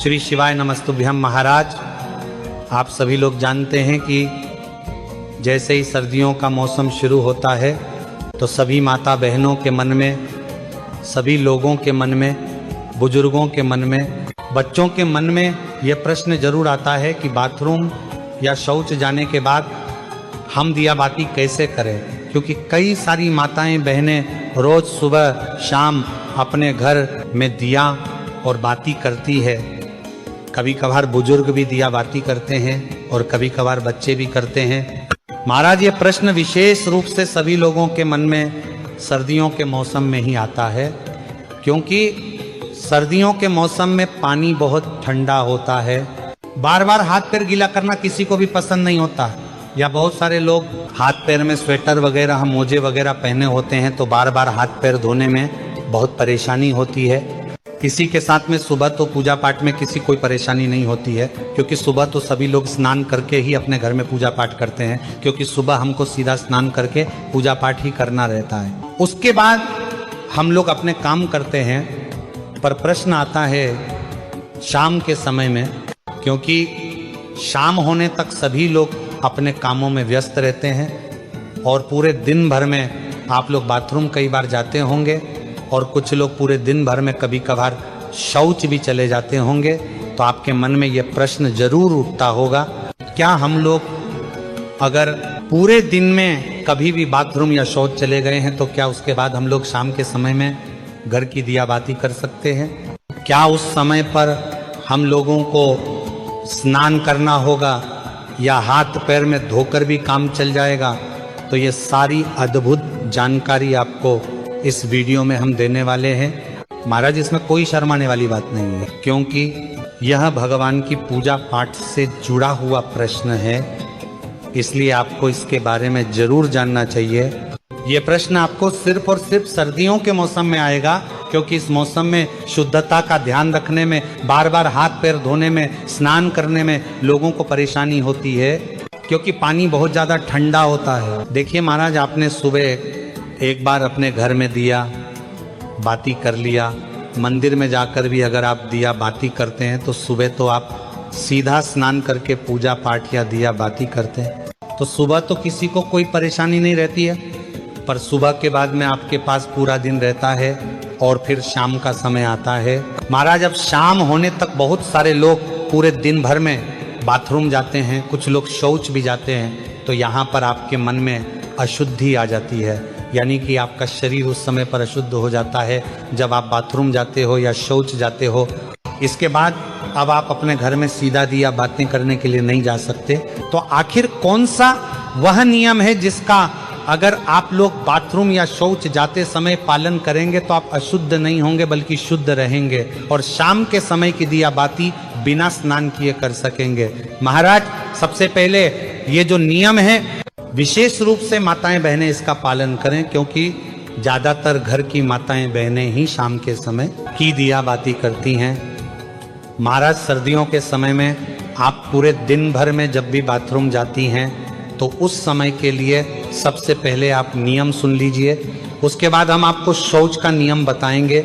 श्री शिवाय नमस्तुभ्यम। महाराज, आप सभी लोग जानते हैं कि जैसे ही सर्दियों का मौसम शुरू होता है तो सभी माता बहनों के मन में, सभी लोगों के मन में, बुजुर्गों के मन में, बच्चों के मन में यह प्रश्न जरूर आता है कि बाथरूम या शौच जाने के बाद हम दिया बाती कैसे करें। क्योंकि कई सारी माताएं बहनें रोज सुबह शाम अपने घर में दिया और बाती करती है। कभी कभार बुजुर्ग भी दिया बाती करते हैं और कभी कभार बच्चे भी करते हैं। महाराज, ये प्रश्न विशेष रूप से सभी लोगों के मन में सर्दियों के मौसम में ही आता है, क्योंकि सर्दियों के मौसम में पानी बहुत ठंडा होता है। बार बार हाथ पैर गीला करना किसी को भी पसंद नहीं होता, या बहुत सारे लोग हाथ पैर में स्वेटर वगैरह, मोजे वगैरह पहने होते हैं तो बार बार हाथ पैर धोने में बहुत परेशानी होती है। किसी के साथ में सुबह तो पूजा पाठ में किसी कोई परेशानी नहीं होती है, क्योंकि सुबह तो सभी लोग स्नान करके ही अपने घर में पूजा पाठ करते हैं, क्योंकि सुबह हमको सीधा स्नान करके पूजा पाठ ही करना रहता है। उसके बाद हम लोग अपने काम करते हैं। पर प्रश्न आता है शाम के समय में, क्योंकि शाम होने तक सभी लोग अपने कामों में व्यस्त रहते हैं और पूरे दिन भर में आप लोग बाथरूम कई बार जाते होंगे और कुछ लोग पूरे दिन भर में कभी कभार शौच भी चले जाते होंगे। तो आपके मन में ये प्रश्न जरूर उठता होगा, क्या हम लोग अगर पूरे दिन में कभी भी बाथरूम या शौच चले गए हैं तो क्या उसके बाद हम लोग शाम के समय में घर की दिया बाती कर सकते हैं? क्या उस समय पर हम लोगों को स्नान करना होगा या हाथ पैर में धोकर भी काम चल जाएगा? तो ये सारी अद्भुत जानकारी आपको इस वीडियो में हम देने वाले हैं। महाराज, इसमें कोई शर्माने वाली बात नहीं है, क्योंकि यह भगवान की पूजा पाठ से जुड़ा हुआ प्रश्न है, इसलिए आपको इसके बारे में जरूर जानना चाहिए। ये प्रश्न आपको सिर्फ और सिर्फ सर्दियों के मौसम में आएगा, क्योंकि इस मौसम में शुद्धता का ध्यान रखने में, बार बार हाथ पैर धोने में, स्नान करने में लोगों को परेशानी होती है, क्योंकि पानी बहुत ज़्यादा ठंडा होता है। देखिए महाराज, आपने सुबह एक बार अपने घर में दिया बाती कर लिया, मंदिर में जाकर भी अगर आप दिया बाती करते हैं तो सुबह तो आप सीधा स्नान करके पूजा पाठ या दिया बाती करते हैं, तो सुबह तो किसी को कोई परेशानी नहीं रहती है। पर सुबह के बाद में आपके पास पूरा दिन रहता है और फिर शाम का समय आता है। महाराज, अब शाम होने तक बहुत सारे लोग पूरे दिन भर में बाथरूम जाते हैं, कुछ लोग शौच भी जाते हैं, तो यहाँ पर आपके मन में अशुद्धि आ जाती है, यानी कि आपका शरीर उस समय पर अशुद्ध हो जाता है जब आप बाथरूम जाते हो या शौच जाते हो। इसके बाद अब आप अपने घर में सीधा दिया बातें करने के लिए नहीं जा सकते। तो आखिर कौन सा वह नियम है जिसका अगर आप लोग बाथरूम या शौच जाते समय पालन करेंगे तो आप अशुद्ध नहीं होंगे बल्कि शुद्ध रहेंगे और शाम के समय की दिया बाती बिना स्नान किए कर सकेंगे? महाराज, सबसे पहले ये जो नियम है विशेष रूप से माताएं बहनें इसका पालन करें, क्योंकि ज्यादातर घर की माताएं बहनें ही शाम के समय की दिया बाती करती हैं। महाराज, सर्दियों के समय में आप पूरे दिन भर में जब भी बाथरूम जाती हैं तो उस समय के लिए सबसे पहले आप नियम सुन लीजिए, उसके बाद हम आपको शौच का नियम बताएंगे।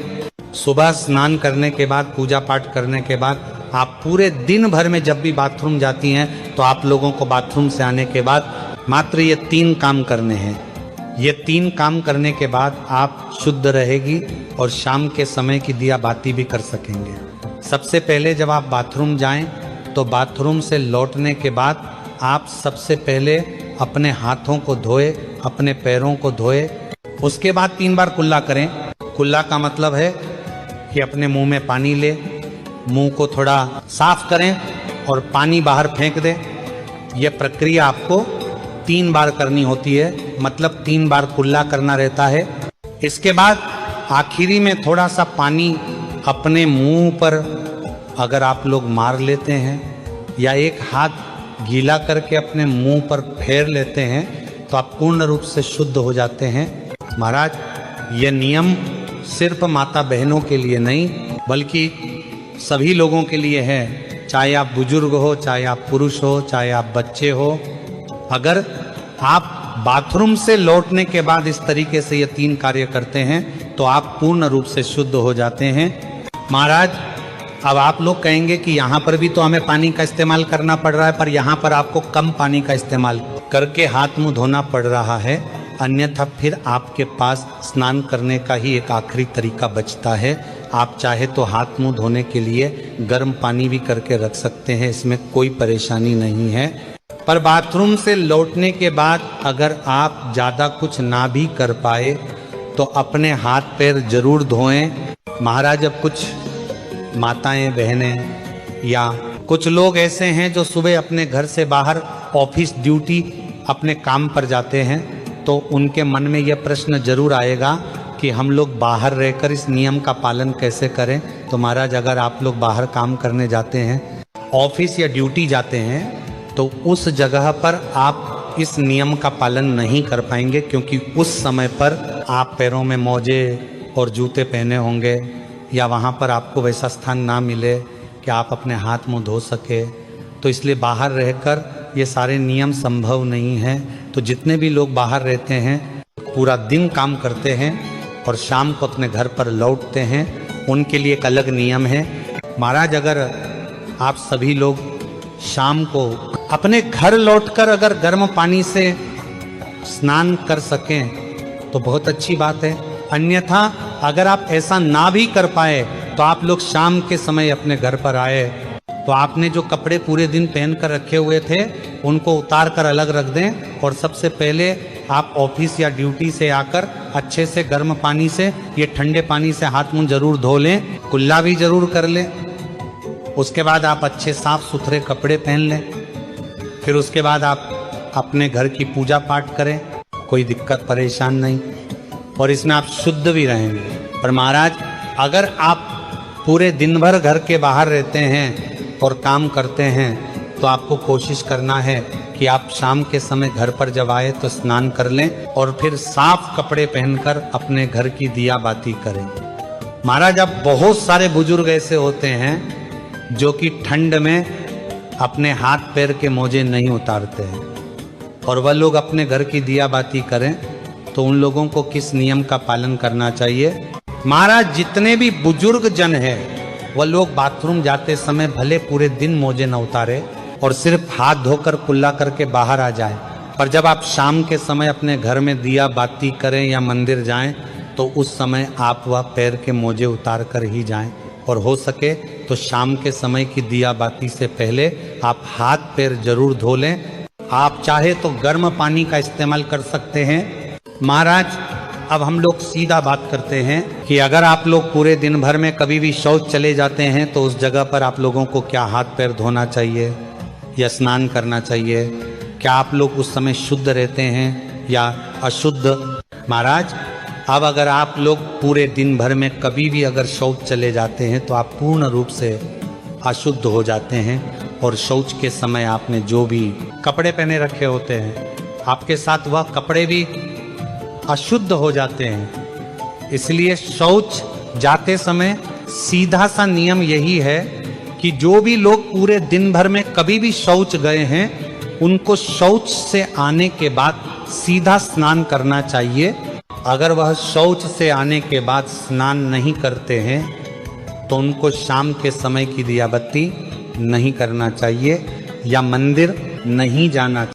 सुबह स्नान करने के बाद, पूजा पाठ करने के बाद आप पूरे दिन भर में जब भी बाथरूम जाती हैं तो आप लोगों को बाथरूम से आने के बाद मात्र ये 3 काम करने हैं। ये 3 काम करने के बाद आप शुद्ध रहेगी और शाम के समय की दिया बाती भी कर सकेंगे। सबसे पहले जब आप बाथरूम जाएं तो बाथरूम से लौटने के बाद आप सबसे पहले अपने हाथों को धोए, अपने पैरों को धोए, उसके बाद 3 बार कुल्ला करें। कुल्ला का मतलब है कि अपने मुंह में पानी ले, मुंह को थोड़ा साफ करें और पानी बाहर फेंक दें। यह प्रक्रिया आपको 3 बार करनी होती है, मतलब 3 बार कुल्ला करना रहता है। इसके बाद आखिरी में थोड़ा सा पानी अपने मुंह पर अगर आप लोग मार लेते हैं या एक हाथ गीला करके अपने मुंह पर फेर लेते हैं तो आप पूर्ण रूप से शुद्ध हो जाते हैं। महाराज, ये नियम सिर्फ माता बहनों के लिए नहीं बल्कि सभी लोगों के लिए है, चाहे आप बुजुर्ग हो, चाहे आप पुरुष हो, चाहे आप बच्चे हो। अगर आप बाथरूम से लौटने के बाद इस तरीके से ये 3 कार्य करते हैं तो आप पूर्ण रूप से शुद्ध हो जाते हैं। महाराज, अब आप लोग कहेंगे कि यहाँ पर भी तो हमें पानी का इस्तेमाल करना पड़ रहा है, पर यहाँ पर आपको कम पानी का इस्तेमाल करके हाथ मुंह धोना पड़ रहा है, अन्यथा फिर आपके पास स्नान करने का ही एक आखिरी तरीका बचता है। आप चाहे तो हाथ मुंह धोने के लिए गर्म पानी भी करके रख सकते हैं, इसमें कोई परेशानी नहीं है। पर बाथरूम से लौटने के बाद अगर आप ज़्यादा कुछ ना भी कर पाए तो अपने हाथ पैर जरूर धोएं। महाराज, अब कुछ माताएं बहनें या कुछ लोग ऐसे हैं जो सुबह अपने घर से बाहर ऑफिस ड्यूटी अपने काम पर जाते हैं, तो उनके मन में यह प्रश्न जरूर आएगा कि हम लोग बाहर रहकर इस नियम का पालन कैसे करें। तो महाराज, अगर आप लोग बाहर काम करने जाते हैं, ऑफिस या ड्यूटी जाते हैं, तो उस जगह पर आप इस नियम का पालन नहीं कर पाएंगे, क्योंकि उस समय पर आप पैरों में मोजे और जूते पहने होंगे या वहाँ पर आपको वैसा स्थान ना मिले कि आप अपने हाथ मुंह धो सके। तो इसलिए बाहर रहकर ये सारे नियम संभव नहीं हैं। तो जितने भी लोग बाहर रहते हैं, पूरा दिन काम करते हैं और शाम को अपने घर पर लौटते हैं, उनके लिए एक अलग नियम है। महाराज, अगर आप सभी लोग शाम को अपने घर लौटकर अगर गर्म पानी से स्नान कर सकें तो बहुत अच्छी बात है। अन्यथा अगर आप ऐसा ना भी कर पाए तो आप लोग शाम के समय अपने घर पर आए तो आपने जो कपड़े पूरे दिन पहन कर रखे हुए थे उनको उतार कर अलग रख दें, और सबसे पहले आप ऑफिस या ड्यूटी से आकर अच्छे से गर्म पानी से, ये ठंडे पानी से हाथ मुंह जरूर धो लें, कुल्ला भी जरूर कर लें। उसके बाद आप अच्छे साफ सुथरे कपड़े पहन लें। फिर उसके बाद आप अपने घर की पूजा पाठ करें, कोई दिक्कत परेशान नहीं, और इसमें आप शुद्ध भी रहेंगे। पर महाराज, अगर आप पूरे दिन भर घर के बाहर रहते हैं और काम करते हैं तो आपको कोशिश करना है कि आप शाम के समय घर पर जब आए तो स्नान कर लें और फिर साफ कपड़े पहनकर अपने घर की दिया बाती करें। महाराज, अब बहुत सारे बुजुर्ग ऐसे होते हैं जो कि ठंड में अपने हाथ पैर के मोजे नहीं उतारते हैं, और वह लोग अपने घर की दिया बाती करें, तो उन लोगों को किस नियम का पालन करना चाहिए? महाराज, जितने भी बुजुर्ग जन हैं वह लोग बाथरूम जाते समय भले पूरे दिन मोजे न उतारे और सिर्फ हाथ धोकर कुल्ला करके बाहर आ जाएं, पर जब आप शाम के समय अपने घर में दिया बाती करें या मंदिर जाएं तो उस समय आप वह पैर के मोजे उतार कर ही जाएं, और हो सके तो शाम के समय की दिया बाती से पहले आप हाथ पैर जरूर धो लें। आप चाहे तो गर्म पानी का इस्तेमाल कर सकते हैं। महाराज, अब हम लोग सीधा बात करते हैं कि अगर आप लोग पूरे दिन भर में कभी भी शौच चले जाते हैं तो उस जगह पर आप लोगों को क्या हाथ पैर धोना चाहिए या स्नान करना चाहिए? क्या आप लोग उस समय शुद्ध रहते हैं या अशुद्ध? महाराज, अब अगर आप लोग पूरे दिन भर में कभी भी अगर शौच चले जाते हैं तो आप पूर्ण रूप से अशुद्ध हो जाते हैं, और शौच के समय आपने जो भी कपड़े पहने रखे होते हैं आपके साथ वह कपड़े भी अशुद्ध हो जाते हैं। इसलिए शौच जाते समय सीधा सा नियम यही है कि जो भी लोग पूरे दिन भर में कभी भी शौच गए हैं उनको शौच से आने के बाद सीधा स्नान करना चाहिए। अगर वह शौच से आने के बाद स्नान नहीं करते हैं तो उनको शाम के समय की दिया बत्ती नहीं करना चाहिए या मंदिर नहीं जाना चाहिए।